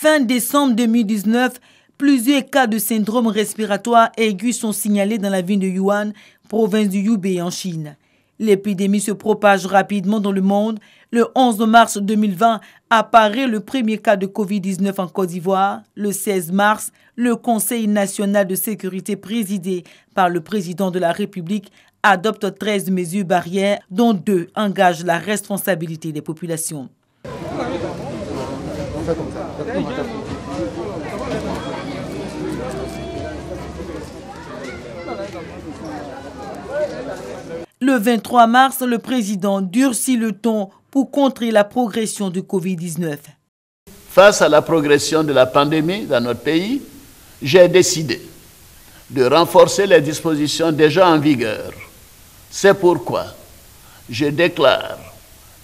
Fin décembre 2019, plusieurs cas de syndrome respiratoire aigu sont signalés dans la ville de Yuan, province du Hubei en Chine. L'épidémie se propage rapidement dans le monde. Le 11 mars 2020 apparaît le premier cas de Covid-19 en Côte d'Ivoire. Le 16 mars, le Conseil national de sécurité présidé par le président de la République adopte 13 mesures barrières, dont 2 engagent la responsabilité des populations. Le 23 mars, le président durcit le ton pour contrer la progression du Covid-19. Face à la progression de la pandémie dans notre pays, j'ai décidé de renforcer les dispositions déjà en vigueur. C'est pourquoi je déclare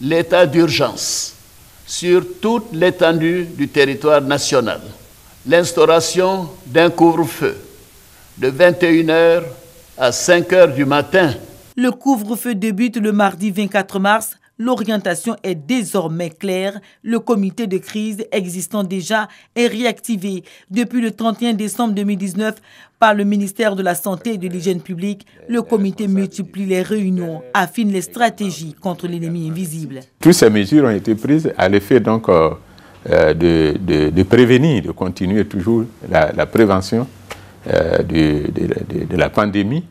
l'état d'urgence sur toute l'étendue du territoire national. L'instauration d'un couvre-feu de 21h à 5h du matin. Le couvre-feu débute le mardi 24 mars. L'orientation est désormais claire. Le comité de crise existant déjà est réactivé depuis le 31 décembre 2019 par le ministère de la Santé et de l'Hygiène publique. Le comité multiplie les réunions, affine les stratégies contre l'ennemi invisible. Toutes ces mesures ont été prises à l'effet donc de prévenir, de continuer toujours la prévention de la pandémie,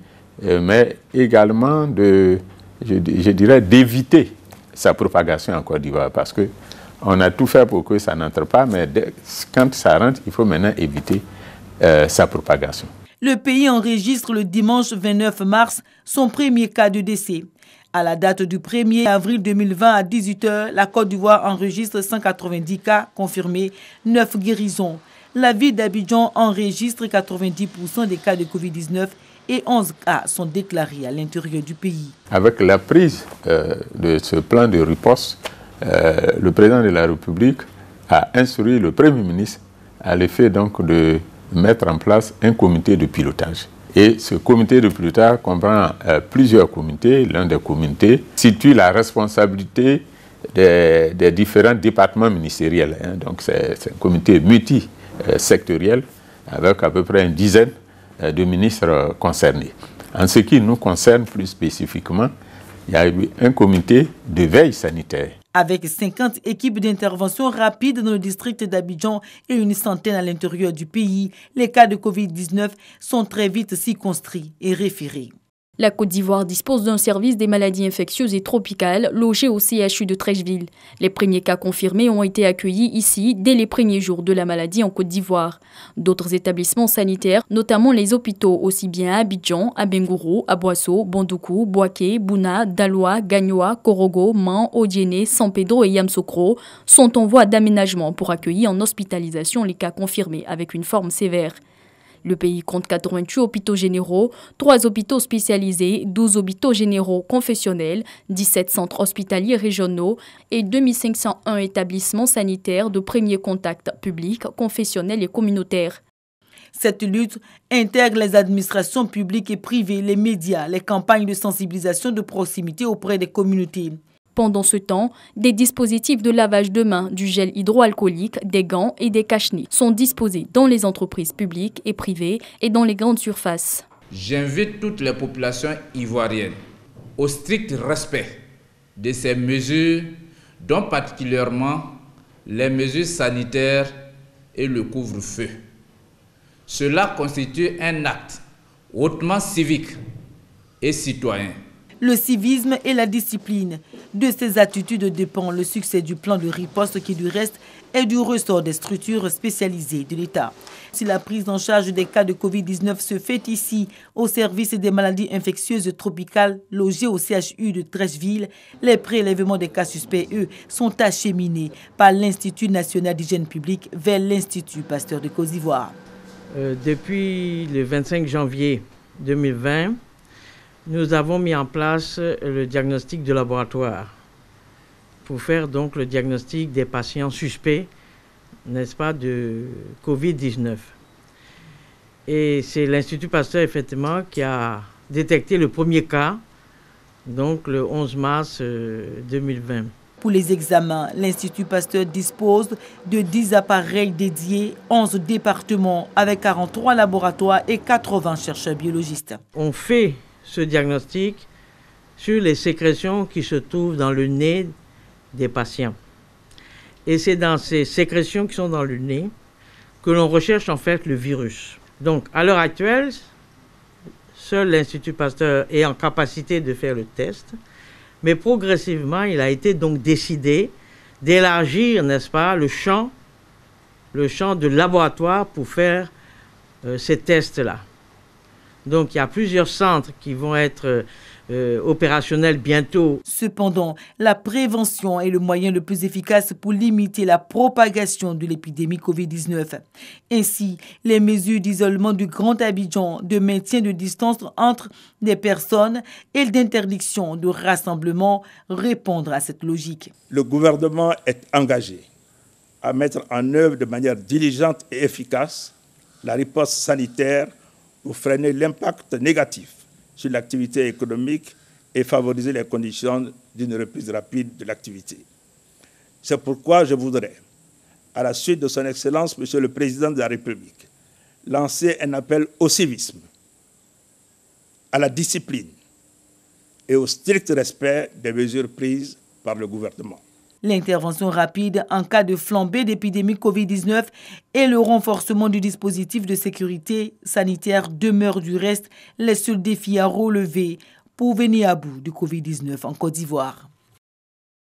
mais également je dirais d'éviter sa propagation en Côte d'Ivoire, parce qu'on a tout fait pour que ça n'entre pas, mais quand ça rentre, il faut maintenant éviter sa propagation. Le pays enregistre le dimanche 29 mars son premier cas de décès. À la date du 1er avril 2020 à 18h, la Côte d'Ivoire enregistre 190 cas confirmés, 9 guérisons. La ville d'Abidjan enregistre 90% des cas de Covid-19 et 11 cas sont déclarés à l'intérieur du pays. Avec la prise de ce plan de riposte, le président de la République a instruit le Premier ministre à l'effet donc de mettre en place un comité de pilotage. Et ce comité de pilotage comprend plusieurs comités. L'un des comités situe la responsabilité des différents départements ministériels. Donc c'est un comité multisectoriel avec à peu près une dizaine de ministres concernés. En ce qui nous concerne plus spécifiquement, il y a eu un comité de veille sanitaire. Avec 50 équipes d'intervention rapide dans le district d'Abidjan et une centaine à l'intérieur du pays, les cas de Covid-19 sont très vite circonscrits et référés. La Côte d'Ivoire dispose d'un service des maladies infectieuses et tropicales logé au CHU de Treichville. Les premiers cas confirmés ont été accueillis ici dès les premiers jours de la maladie en Côte d'Ivoire. D'autres établissements sanitaires, notamment les hôpitaux aussi bien à Abidjan, à Bengourou, à Boasso, Bondoukou, Boaké, Bouna, Daloa, Gagnoa, Korogo, Man, Odiéné, San Pedro et Yamoussoukro, sont en voie d'aménagement pour accueillir en hospitalisation les cas confirmés avec une forme sévère. Le pays compte 88 hôpitaux généraux, 3 hôpitaux spécialisés, 12 hôpitaux généraux confessionnels, 17 centres hospitaliers régionaux et 2501 établissements sanitaires de premier contact publics, confessionnels et communautaires. Cette lutte intègre les administrations publiques et privées, les médias, les campagnes de sensibilisation de proximité auprès des communautés. Pendant ce temps, des dispositifs de lavage de mains, du gel hydroalcoolique, des gants et des cache-nez sont disposés dans les entreprises publiques et privées et dans les grandes surfaces. J'invite toutes les populations ivoiriennes au strict respect de ces mesures, dont particulièrement les mesures sanitaires et le couvre-feu. Cela constitue un acte hautement civique et citoyen. Le civisme et la discipline. De ces attitudes dépend le succès du plan de riposte qui, du reste, est du ressort des structures spécialisées de l'État. Si la prise en charge des cas de Covid-19 se fait ici, au service des maladies infectieuses tropicales logées au CHU de Treichville, les prélèvements des cas suspects, eux, sont acheminés par l'Institut national d'hygiène publique vers l'Institut Pasteur de Côte d'Ivoire. Depuis le 25 janvier 2020, nous avons mis en place le diagnostic de laboratoire pour faire donc le diagnostic des patients suspects, n'est-ce pas, de Covid-19. Et c'est l'Institut Pasteur, effectivement, qui a détecté le premier cas, donc le 11 mars 2020. Pour les examens, l'Institut Pasteur dispose de 10 appareils dédiés, 11 départements avec 43 laboratoires et 80 chercheurs biologistes. On fait ce diagnostic sur les sécrétions qui se trouvent dans le nez des patients. Et c'est dans ces sécrétions qui sont dans le nez que l'on recherche en fait le virus. Donc à l'heure actuelle, seul l'Institut Pasteur est en capacité de faire le test. Mais progressivement, il a été donc décidé d'élargir, n'est-ce pas, le champ de laboratoire pour faire ces tests-là. Donc, il y a plusieurs centres qui vont être opérationnels bientôt. Cependant, la prévention est le moyen le plus efficace pour limiter la propagation de l'épidémie Covid-19. Ainsi, les mesures d'isolement du Grand Abidjan, de maintien de distance entre des personnes et d'interdiction de rassemblement répondent à cette logique. Le gouvernement est engagé à mettre en œuvre de manière diligente et efficace la riposte sanitaire pour freiner l'impact négatif sur l'activité économique et favoriser les conditions d'une reprise rapide de l'activité. C'est pourquoi je voudrais, à la suite de son Excellence, Monsieur le Président de la République, lancer un appel au civisme, à la discipline et au strict respect des mesures prises par le gouvernement. L'intervention rapide en cas de flambée d'épidémie Covid-19 et le renforcement du dispositif de sécurité sanitaire demeurent du reste les seuls défis à relever pour venir à bout du Covid-19 en Côte d'Ivoire.